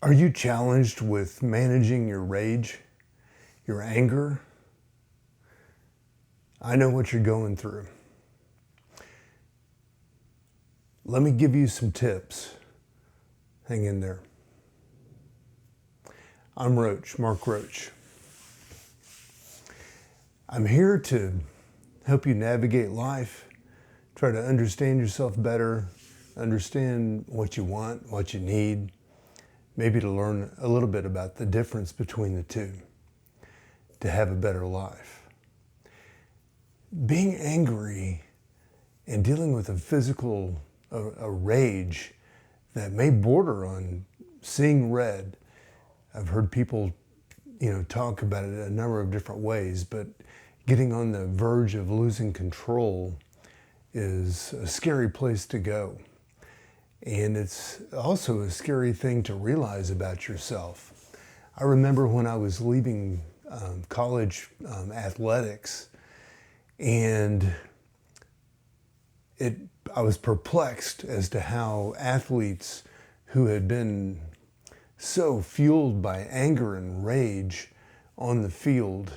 Are you challenged with managing your rage, your anger? I know what you're going through. Let me give you some tips. Hang in there. I'm Roach, Mark Roach. I'm here to help you navigate life, try to understand yourself better, understand what you want, what you need, maybe to learn a little bit about the difference between the two, to have a better life. Being angry and dealing with a physical a rage that may border on seeing red. I've heard people, talk about it a number of different ways, but getting on the verge of losing control is a scary place to go. And it's also a scary thing to realize about yourself. I remember when I was leaving college athletics, and I was perplexed as to how athletes who had been so fueled by anger and rage on the field,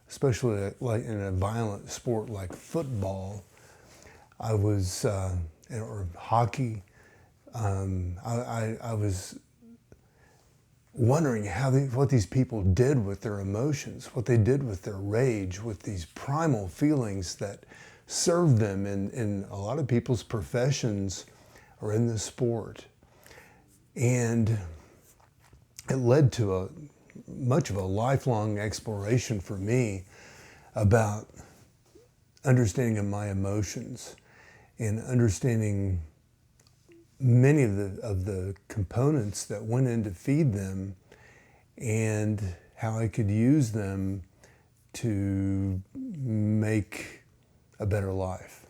especially like in a violent sport like football, or hockey, I was wondering what these people did with their emotions, what they did with their rage, with these primal feelings that served them in a lot of people's professions or in the sport. And it led to much of a lifelong exploration for me about understanding of my emotions and understanding many of the components that went in to feed them and how I could use them to make a better life.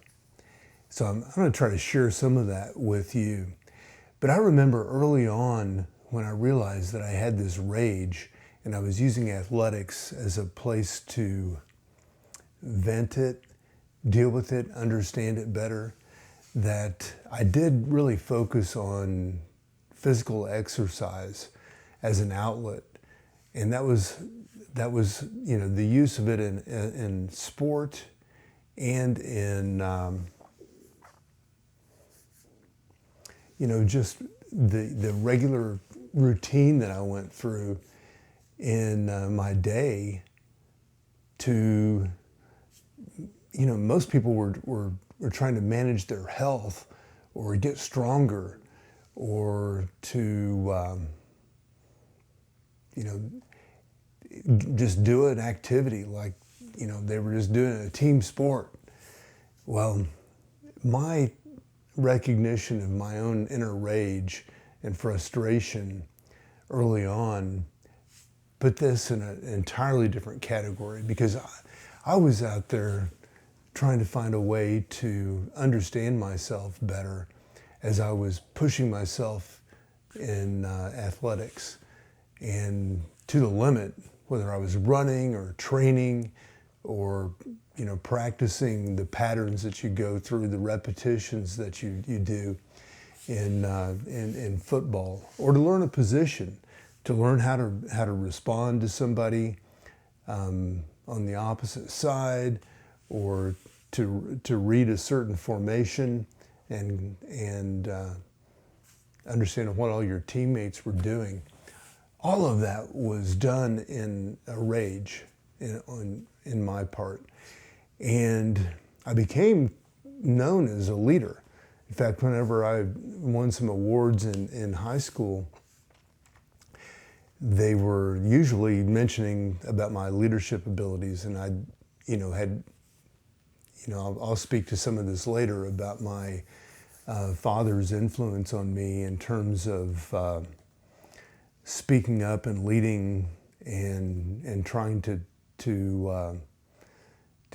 So I'm going to try to share some of that with you. But I remember early on when I realized that I had this rage and I was using athletics as a place to vent it, deal with it, understand it better, that I did really focus on physical exercise as an outlet. And that was the use of it in sport and in just the regular routine that I went through in my day. To most people were trying to manage their health or get stronger or to just do an activity like they were just doing a team sport. Well, my recognition of my own inner rage and frustration early on put this in an entirely different category, because I was out there trying to find a way to understand myself better as I was pushing myself in athletics and to the limit, whether I was running or training or practicing the patterns that you go through, the repetitions that you do in football, or to learn a position, to learn how to respond to somebody on the opposite side, or to read a certain formation and understand what all your teammates were doing. All of that was done in a rage in my part. And I became known as a leader. In fact, whenever I won some awards in high school, they were usually mentioning about my leadership abilities, and I'll speak to some of this later about my father's influence on me in terms of speaking up and leading and trying to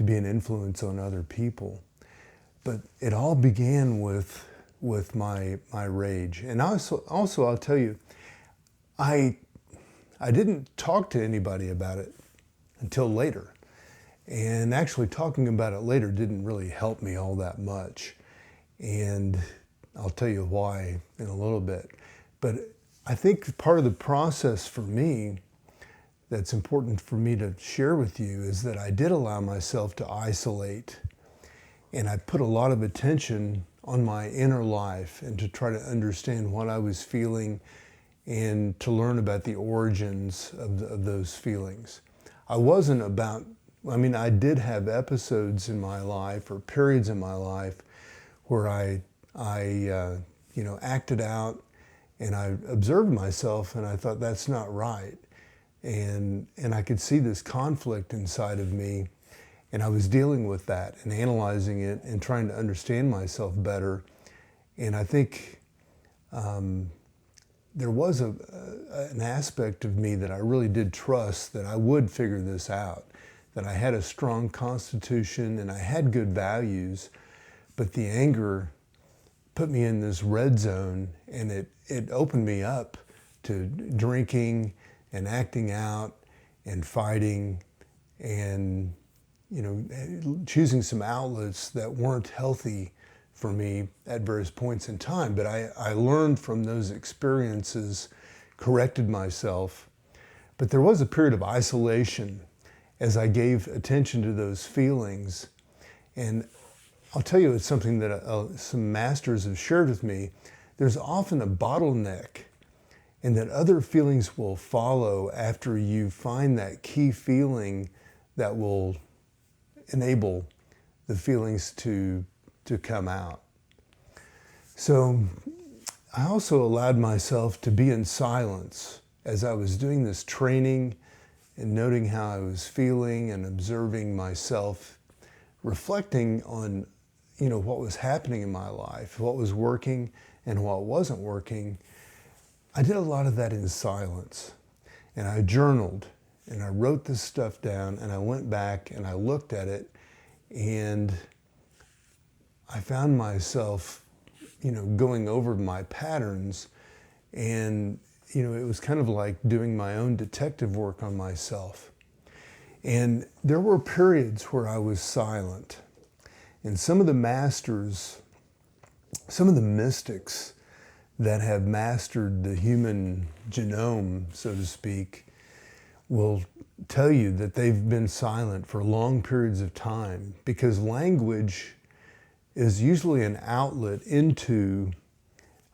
be an influence on other people. But it all began with my rage. And also I'll tell you, I didn't talk to anybody about it until later. And actually talking about it later didn't really help me all that much. And I'll tell you why in a little bit. But I think part of the process for me that's important for me to share with you is that I did allow myself to isolate, and I put a lot of attention on my inner life and to try to understand what I was feeling and to learn about the origins of those feelings. I wasn't about, I did have episodes in my life or periods in my life where I acted out and I observed myself and I thought that's not right. And I could see this conflict inside of me, and I was dealing with that and analyzing it and trying to understand myself better. And I think there was an aspect of me that I really did trust that I would figure this out, that I had a strong constitution and I had good values, but the anger put me in this red zone, and it opened me up to drinking and acting out and fighting and choosing some outlets that weren't healthy for me at various points in time. But I learned from those experiences, corrected myself. But there was a period of isolation as I gave attention to those feelings. And I'll tell you, it's something that some masters have shared with me. There's often a bottleneck, and that other feelings will follow after you find that key feeling that will enable the feelings to come out. So I also allowed myself to be in silence as I was doing this training and noting how I was feeling and observing myself, reflecting on what was happening in my life, what was working and what wasn't working. I did a lot of that in silence, and I journaled and I wrote this stuff down, and I went back and I looked at it, and I found myself, going over my patterns, and it was kind of like doing my own detective work on myself. And there were periods where I was silent, and some of the masters, some of the mystics that have mastered the human genome, so to speak, will tell you that they've been silent for long periods of time, because language is usually an outlet into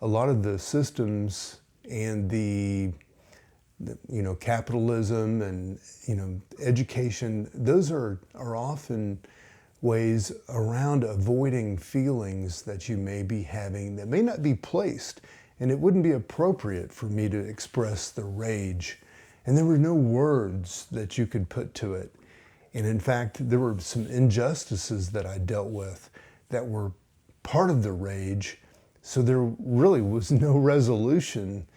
a lot of the systems and the capitalism and education. Those are often ways around avoiding feelings that you may be having that may not be placed, and it wouldn't be appropriate for me to express the rage, and there were no words that you could put to it. And in fact, there were some injustices that I dealt with that were part of the rage, so there really was no resolution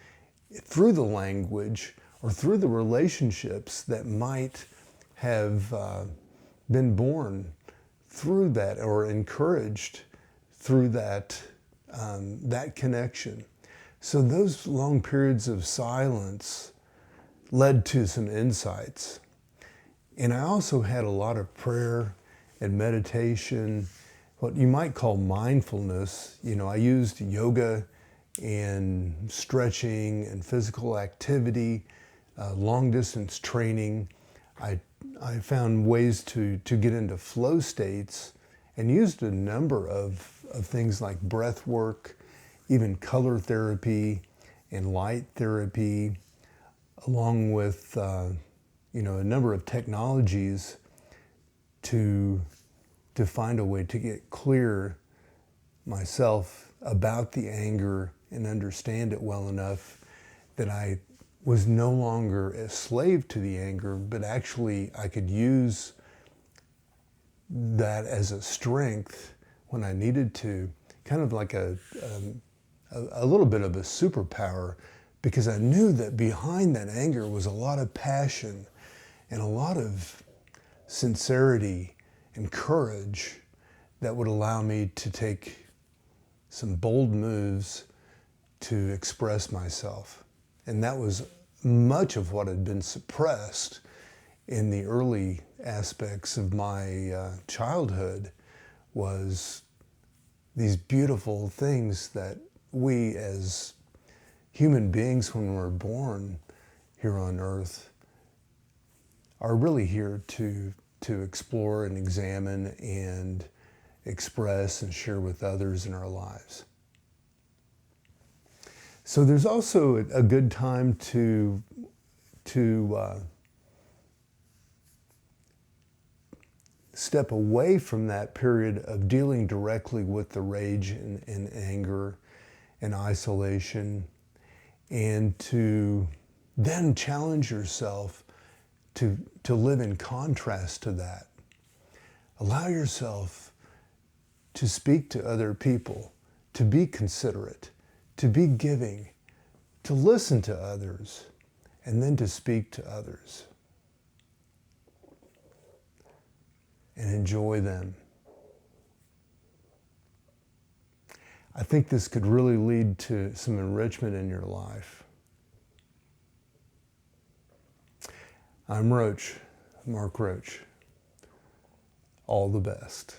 through the language or through the relationships that might have been born through that or encouraged through that connection. So those long periods of silence led to some insights. And I also had a lot of prayer and meditation, what you might call mindfulness. I used yoga and stretching and physical activity, long distance training. I found ways to get into flow states and used a number of things like breath work, even color therapy and light therapy, along with a number of technologies to find a way to get clear myself about the anger and understand it well enough that I was no longer a slave to the anger, but actually I could use that as a strength when I needed to, kind of like a little bit of a superpower, because I knew that behind that anger was a lot of passion and a lot of sincerity and courage that would allow me to take some bold moves to express myself. And that was much of what had been suppressed in the early aspects of my childhood, was these beautiful things that we as human beings, when we're born here on earth, are really here to explore and examine and express and share with others in our lives. So there's also a good time to step away from that period of dealing directly with the rage and anger and isolation, and to then challenge yourself to live in contrast to that. Allow yourself to speak to other people, to be considerate, to be giving, to listen to others, and then to speak to others. And enjoy them. I think this could really lead to some enrichment in your life. I'm Roach, Mark Roach. All the best.